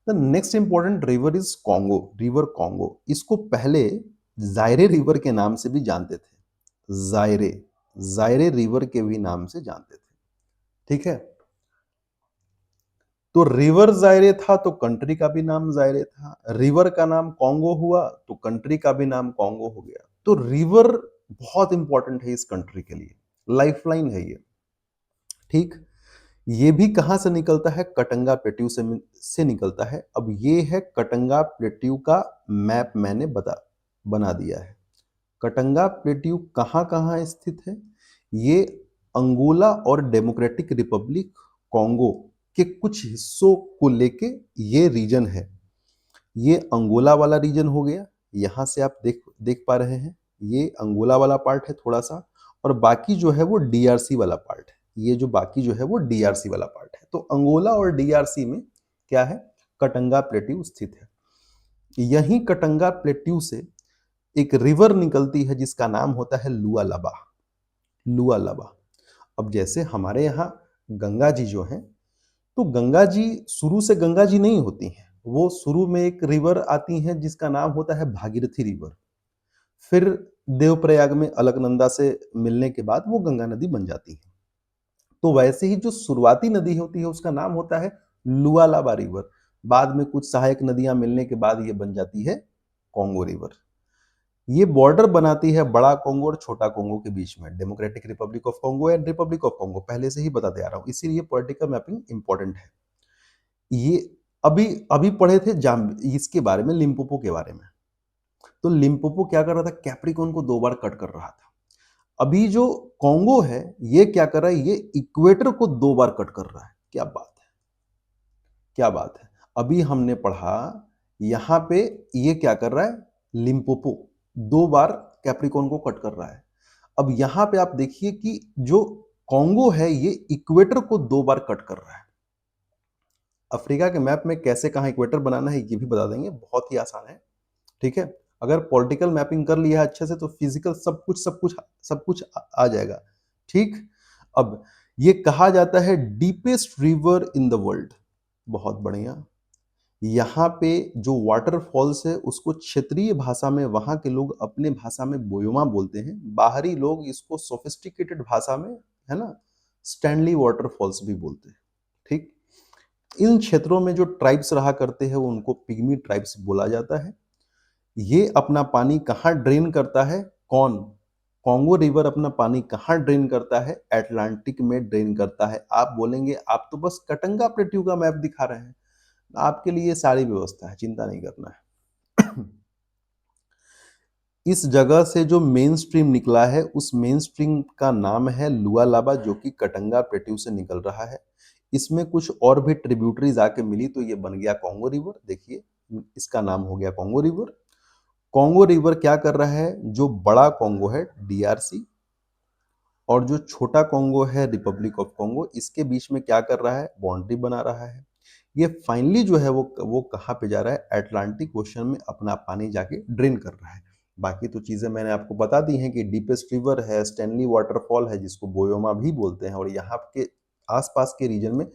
The next important river is Congo, river Congo. इसको पहले जायरे रिवर के नाम से भी जानते थे, जायरे, जायरे रिवर के भी नाम से जानते थे। ठीक है, तो रिवर जायरे था तो कंट्री का भी नाम जायरे था, रिवर का नाम कॉन्गो हुआ तो कंट्री का भी नाम कॉन्गो हो गया। तो रिवर बहुत इंपॉर्टेंट है इस कंट्री के लिए, लाइफलाइन है ये। ठीक, ये भी कहां से निकलता है? कटंगा प्लेट्यू से निकलता है। अब ये है कटंगा प्लेट्यू का मैप, मैंने बना दिया है। कटंगा प्लेट्यू कहां कहां स्थित है? ये अंगोला और डेमोक्रेटिक रिपब्लिक कॉन्गो के कुछ हिस्सों को लेके ये रीजन है। ये अंगोला वाला रीजन हो गया, यहां से आप देख देख पा रहे हैं, ये अंगोला वाला पार्ट है थोड़ा सा, और बाकी जो है वो डीआरसी वाला पार्ट है। ये जो बाकी जो है वो डीआरसी वाला पार्ट है। तो अंगोला और डीआरसी में क्या है, कटंगा प्लेट्यू स्थित है। यही कटंगा प्लेट्यू से एक रिवर निकलती है जिसका नाम होता है लुआलबा। लुआलबा। अब जैसे हमारे यहाँ गंगा जी जो हैं, तो गंगा जी शुरू से गंगा जी नहीं होती हैं। वो शुरू में एक रिवर आती हैं जिसका नाम होता है भागीरथी रिवर। फिर देवप्रयाग में अलकनंदा से मिलने के बाद वो गंगा नदी बन जाती है। तो वैसे ही जो शुरुआती नदी होती है उसका नाम होता है लुआलाबा रिवर। बाद में कुछ सहायक नदियां मिलने के बाद ये बन जाती है कॉन्गो रिवर। ये बॉर्डर बनाती है बड़ा कॉन्गो और छोटा कॉन्गो के बीच में, democratic Republic of Congo and Republic of Congo, पहले से ही बताते आ रहा हूं, इसीलिए पॉलिटिकल मैपिंग इंपॉर्टेंट है। ये अभी अभी पढ़े थे जाम इसके बारे में, लिम्पोपो के बारे में। तो लिम्पोपो क्या कर रहा था, कैप्रिकॉन को 2 बार कट कर रहा था। अभी जो कॉन्गो है ये क्या कर रहा है, ये इक्वेटर को 2 बार कट कर रहा है। क्या बात है, क्या बात है। अभी हमने पढ़ा यहां पे ये क्या कर रहा है, लिम्पोपो 2 बार कैप्रिकॉन को कट कर रहा है। अब यहां पे आप देखिए कि जो कॉन्गो है ये इक्वेटर को 2 बार कट कर रहा है। अफ्रीका के मैप में कैसे कहां इक्वेटर बनाना है ये भी बता देंगे, बहुत ही आसान है। ठीक है, अगर पॉलिटिकल मैपिंग कर लिया है अच्छे से तो फिजिकल सब कुछ आ जाएगा। ठीक। अब ये कहा जाता है deepest river in the world. बहुत बढ़िया। यहाँ पे जो वाटरफॉल्स है उसको क्षेत्रीय भाषा में वहां के लोग अपने भाषा में बोयोमा बोलते हैं, बाहरी लोग इसको सोफिस्टिकेटेड भाषा में, है ना, स्टैनली वाटरफॉल्स भी बोलते हैं। ठीक। इन क्षेत्रों में जो ट्राइब्स रहा करते हैं उनको पिग्मी ट्राइब्स बोला जाता है। ये अपना पानी कहाँ ड्रेन करता है, कौन, कॉन्गो रिवर अपना पानी कहाँ ड्रेन करता है, अटलांटिक में ड्रेन करता है। आप बोलेंगे आप तो बस कटंगा प्लेट्यू का मैप दिखा रहे हैं, आपके लिए सारी व्यवस्था है, चिंता नहीं करना है। इस जगह से जो मेन स्ट्रीम निकला है उस मेन स्ट्रीम का नाम है लुआलाबा, जो कि कटंगा प्लेट्यू से निकल रहा है। इसमें कुछ और भी ट्रिब्यूटरीज आके मिली तो ये बन गया कॉन्गो रिवर। देखिए इसका नाम हो गया कॉन्गो रिवर। कॉन्गो रिवर क्या कर रहा है, जो बड़ा कॉन्गो है डीआरसी और जो छोटा कॉन्गो है रिपब्लिक ऑफ कॉन्गो, इसके बीच में क्या कर रहा है, बाउंड्री बना रहा है। ये फाइनली जो है वो कहाँ पे जा रहा है, अटलांटिक ओशन में अपना पानी जाके ड्रेन कर रहा है। बाकी तो चीजें मैंने आपको बता दी हैं कि डीपेस्ट रिवर है, स्टैनली वाटरफॉल है जिसको बोयोमा भी बोलते हैं, और यहाँ के आसपास के रीजन में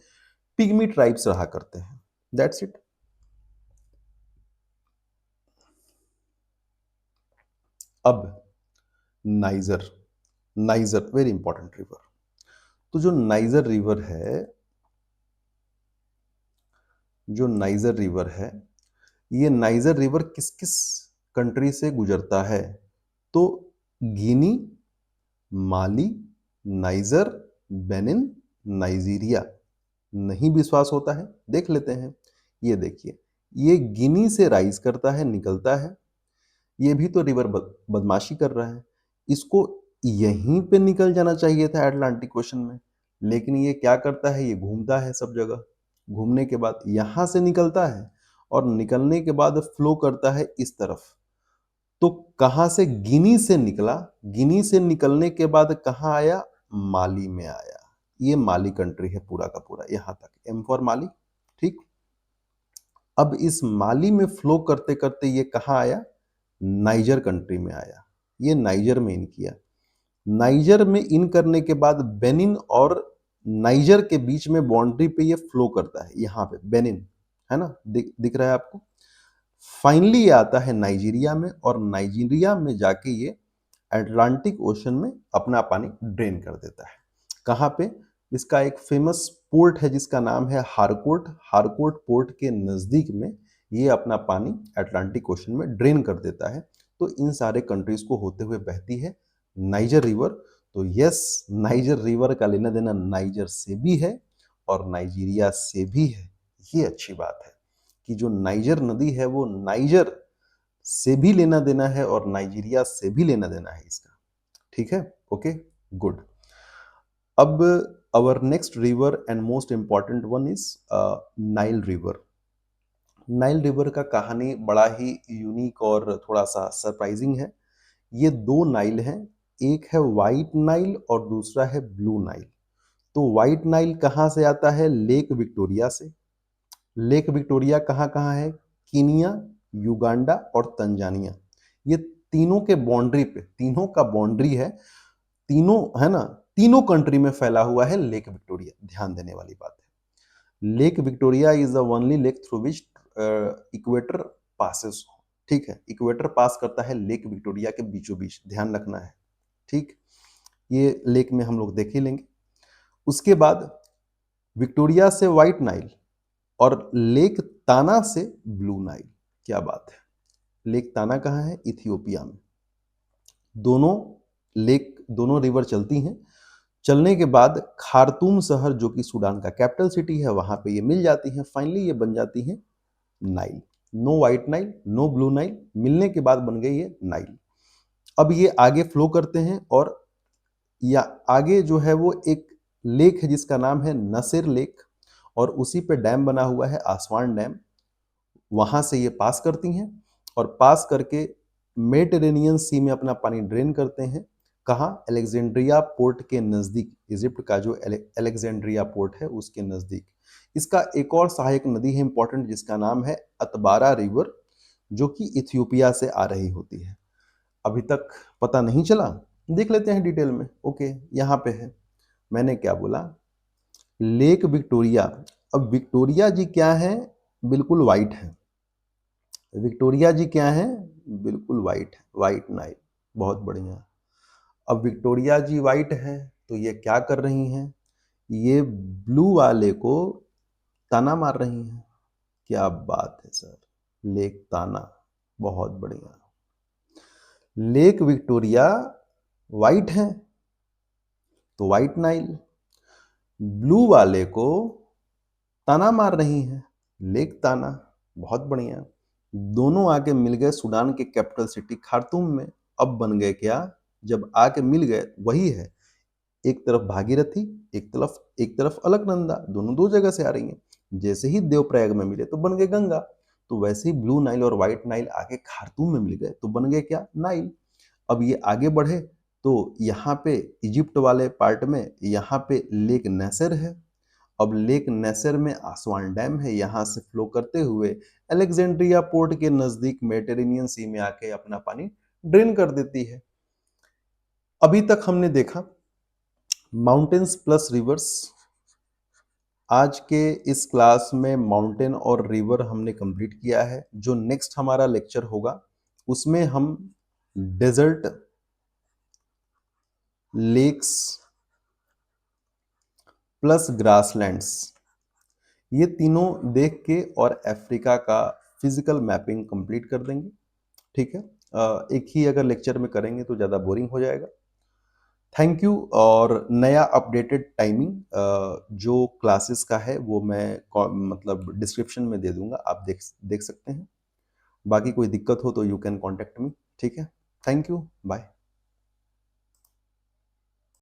पिग्मी ट्राइब्स रहा करते हैं। That's it. अब Niger, Niger very important river. तो जो नाइजर रिवर है, जो नाइजर रिवर है, ये नाइजर रिवर किस किस कंट्री से गुजरता है, तो गिनी, माली, नाइजर, बेनिन, नाइजीरिया। नहीं विश्वास होता है, देख लेते हैं। ये देखिए, ये गिनी से राइज करता है, निकलता है। ये भी तो रिवर बदमाशी कर रहा है, इसको यहीं पे निकल जाना चाहिए था अटलांटिक ओशन में, लेकिन ये क्या करता है, ये घूमता है सब जगह। घूमने के बाद यहां से निकलता है और निकलने के बाद फ्लो करता है इस तरफ। तो कहां से, गिनी से निकला, गिनी से निकलने के बाद कहां आया, माली में आया। ये माली कंट्री है पूरा का पूरा, यहां तक एम फॉर माली। ठीक। अब इस माली में फ्लो करते करते ये कहां आया, नाइजर कंट्री में आया। ये नाइजर में इन किया। नाइजर में इन करने के बाद बेनिन और नाइजर के बीच में बाउंड्री पे ये फ्लो करता है, यहाँ पे बेनिन, है ना, दिख रहा है आपको। फाइनली ये आता है नाइजीरिया में, और नाइजीरिया में जाके ये अटलांटिक ओशन में अपना पानी ड्रेन कर देता है। कहाँ पे, इसका एक फेमस पोर्ट है जिसका नाम है हारकोट। हारकोट पोर्ट के नज़दीक में ये अपना पानी अटलांटिक ओशन में ड्रेन कर देता है। तो इन सारे कंट्रीज को होते हुए बहती है नाइजर रिवर। तो यस, नाइजर रिवर का लेना देना नाइजर से भी है और नाइजीरिया से भी है। ये अच्छी बात है कि जो नाइजर नदी है वो नाइजर से भी लेना देना है और नाइजीरिया से भी लेना देना है इसका। ठीक है, ओके, गुड। अब our next river and most important one is Nile river. Nile river का कहानी बड़ा ही यूनिक और थोड़ा सा सरप्राइजिंग है। ये दो नाइल हैं, एक है वाइट नाइल और दूसरा है ब्लू नाइल। तो वाइट नाइल कहाँ से आता है? लेक विक्टोरिया से। लेक विक्टोरिया कहाँ-कहाँ है? कीनिया, युगांडा और तंजानिया। ये तीनों के बाउंड्री पे, तीनों का बाउंड्री है, तीनों है ना, तीनों कंट्री में फैला हुआ है लेक विक्टोरिया। ध्यान देने वाली बात है। Lake Victoria is the only lake through which equator passes. ठीक है, इक्वेटर पास करता है लेक विक्टोरिया के बीचों बीच, ध्यान रखना है। ठीक, ये लेक में हम लोग देख ही लेंगे। उसके बाद विक्टोरिया से व्हाइट नाइल और लेक ताना से ब्लू नाइल। क्या बात है! लेक ताना कहाँ है? इथियोपिया में। दोनों लेक, दोनों रिवर चलती हैं। चलने के बाद खार्तूम शहर जो कि सूडान का कैपिटल सिटी है, वहां पे ये मिल जाती हैं। फाइनली ये बन जाती हैं Nile. No white Nile, no blue Nile, मिलने के बाद बन गई ये नाइल। अब ये आगे फ्लो करते हैं और या आगे जो है वो एक लेक है जिसका नाम है नसेर लेक, और उसी पे डैम बना हुआ है आसवान डैम। वहां से ये पास करती हैं और पास करके मेडिटेरेनियन सी में अपना पानी ड्रेन करते हैं। कहाँ? अलेक्जेंड्रिया पोर्ट के नज़दीक, इजिप्ट का जो अलेक्जेंड्रिया पोर्ट है उसके नज़दीक। इसका एक और सहायक नदी है इंपॉर्टेंट, जिसका नाम है अतबारा रिवर, जो कि इथियोपिया से आ रही होती है। अभी तक पता नहीं चला? देख लेते हैं डिटेल में। ओके, यहाँ पे है, मैंने क्या बोला? Lake Victoria. अब विक्टोरिया जी क्या है? बिल्कुल वाइट है। विक्टोरिया जी क्या है? बिल्कुल वाइट है, वाइट नाइल। बहुत बढ़िया। अब विक्टोरिया जी वाइट है तो ये क्या कर रही हैं? ये ब्लू वाले को ताना मार रही हैं। क्या बात है सर! लेक ताना, बहुत बढ़िया। लेक विक्टोरिया वाइट है तो वाइट नाइल, ब्लू वाले को ताना मार रही हैं, लेक ताना। बहुत बढ़िया। दोनों आके मिल गए सूडान के कैपिटल सिटी खार्तूम में। अब बन गए क्या? जब आके मिल गए, वही है, एक तरफ भागीरथी, एक तरफ अलकनंदा, दोनों दो जगह से आ रही हैं। जैसे ही देवप्रयाग में मिले तो बन गए गंगा। तो वैसे ही ब्लू नाइल और व्हाइट नाइल आके खार्तूम में मिल गए तो बन गए क्या? नाइल। अब ये आगे बढ़े तो यहाँ पे इजिप्ट वाले पार्ट में यहाँ पे लेक नैसर है। अब लेक नैसर में आसवान डैम है, यहाँ से फ्लो करते हुए अलेक्जेंड्रिया पोर्ट के नजदीक मेडिटेरेनियन सी में आके अपना पानी ड्रेन कर देती है। अभी तक हमने देखा माउंटेन्स प्लस रिवर्स। आज के इस क्लास में माउंटेन और रिवर हमने कंप्लीट किया है। जो नेक्स्ट हमारा लेक्चर होगा उसमें हम डेजर्ट, लेक्स प्लस ग्रासलैंड्स, ये तीनों देख के और अफ्रीका का फिजिकल मैपिंग कंप्लीट कर देंगे। ठीक है, एक ही अगर लेक्चर में करेंगे तो ज़्यादा बोरिंग हो जाएगा। Thank you. और नया अपडेटेड टाइमिंग जो क्लासेस का है वो मैं मतलब डिस्क्रिप्शन में दे दूंगा, आप देख देख सकते हैं। बाकी कोई दिक्कत हो तो यू कैन कॉन्टेक्ट मी। ठीक है, थैंक यू, बाय।